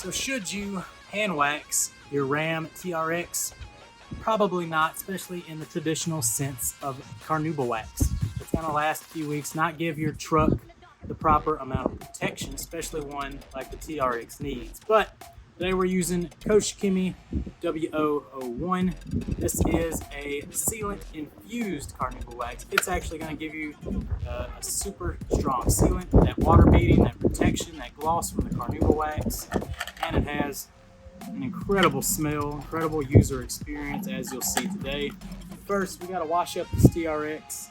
So should you hand wax your Ram TRX? Probably not, especially in the traditional sense of carnauba wax. It's going to last a few weeks, not give your truck the proper amount of protection, especially one like the TRX needs. But today we're using Koshikemi W001. This is a sealant infused carnauba wax. It's actually going to give you a super strong sealant, that water beading, that protection, that gloss from the carnauba wax, and it has an incredible smell, incredible user experience, as you'll see today. First, we got to wash up this TRX.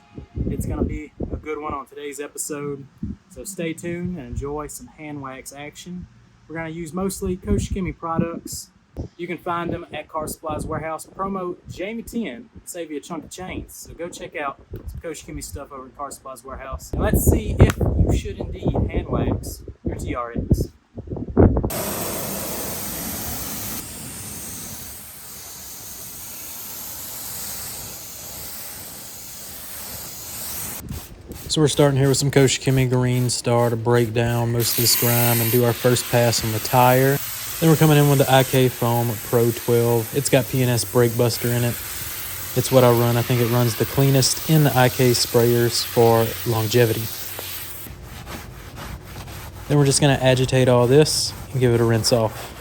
It's going to be a good one on today's episode, so stay tuned and enjoy some hand wax action. We're going to use mostly Koshikemi products. You can find them at Car Supplies Warehouse. Promo Jamie10, save you a chunk of change. So go check out some Koshikemi stuff over at Car Supplies Warehouse. And let's see if you should indeed hand wax your TRX. So we're starting here with some Koshikemi Green Star to break down most of this grime and do our first pass on the tire. Then we're coming in with the IK Foam Pro 12. It's got P&S Brake Buster in it. It's what I run. I think it runs the cleanest in the IK sprayers for longevity. Then we're just going to agitate all this and give it a rinse off.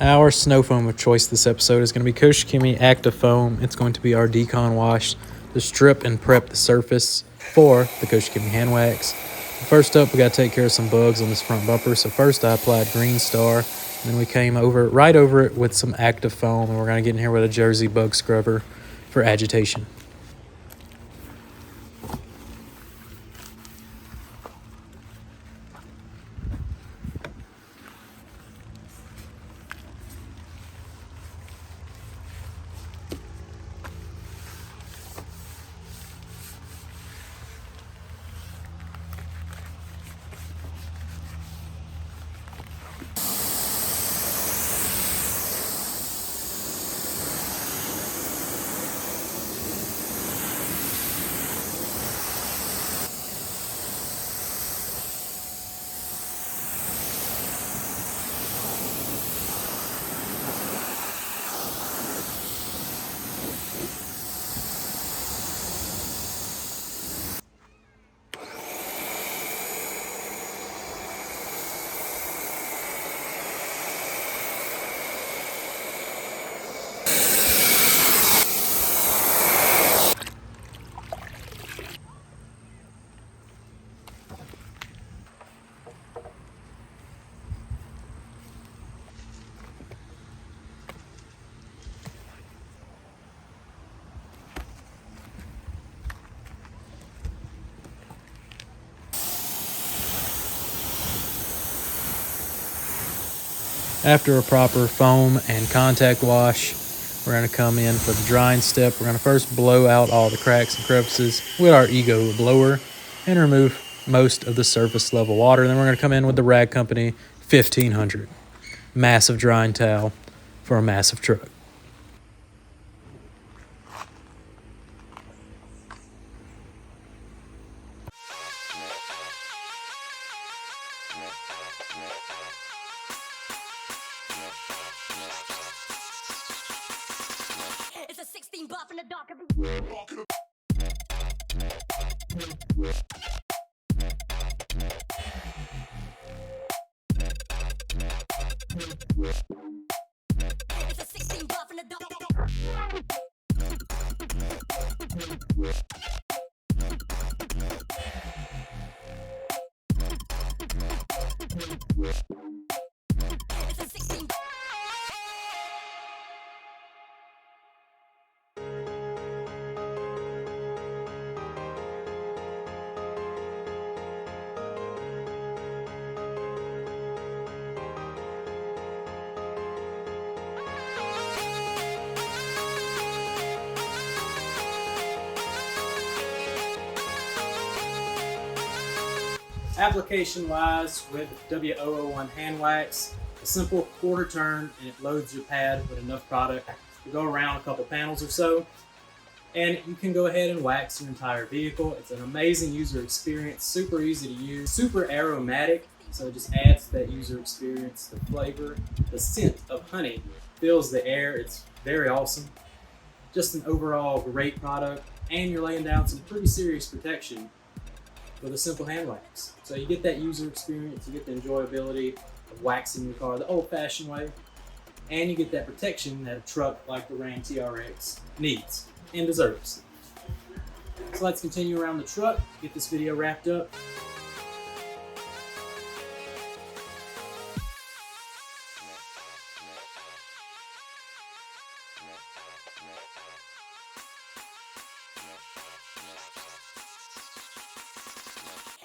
Our snow foam of choice this episode is going to be Koshikemi Active Foam. It's going to be our decon wash to strip and prep the surface for the Koshikemi hand wax. First up, we got to take care of some bugs on this front bumper. So first I applied Green Star, and then we came right over it with some Active Foam, and we're going to get in here with a Jersey bug scrubber for agitation. After a proper foam and contact wash, we're going to come in for the drying step. We're going to first blow out all the cracks and crevices with our Ego blower and remove most of the surface level water. And then we're going to come in with the Rag Company 1500. Massive drying towel for a massive truck. It's a 16 buff in the dark. It's a 16 buff in the dark. It's a 16 buff. Application wise, with W001 hand wax, a simple quarter turn and it loads your pad with enough product to go around a couple panels or so. And you can go ahead and wax your entire vehicle. It's an amazing user experience, super easy to use, super aromatic, so it just adds to that user experience. The flavor, the scent of honey fills the air. It's very awesome. Just an overall great product, and you're laying down some pretty serious protection with a simple hand wax. So you get that user experience, you get the enjoyability of waxing your car the old-fashioned way, and you get that protection that a truck like the Ram TRX needs and deserves. So let's continue around the truck, get this video wrapped up.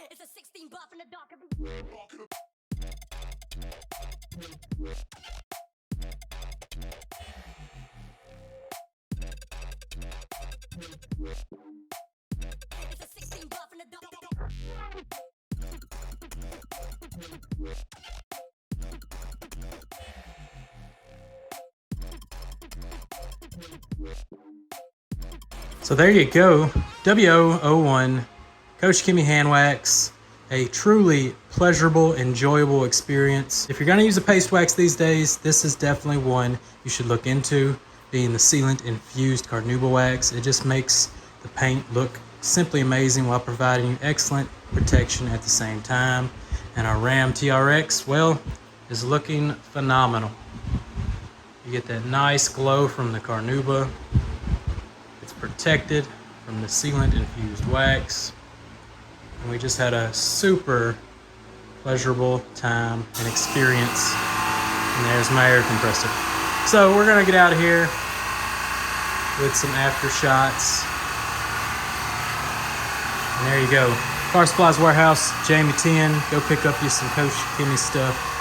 It's a 16 buff in the dark. It's a 16 buff in the dark. So there you go, W001 Coach Kimmy hand wax, a truly pleasurable, enjoyable experience. If you're gonna use a paste wax these days, this is definitely one you should look into, being the sealant infused carnauba wax. It just makes the paint look simply amazing while providing you excellent protection at the same time. And our Ram TRX, well, is looking phenomenal. You get that nice glow from the carnauba. It's protected from the sealant infused wax. And we just had a super pleasurable time and experience. And there's my air compressor. So we're gonna get out of here with some after shots. And there you go. Car Supplies Warehouse, Jamie 10. Go pick up you some Coach Kimmy stuff.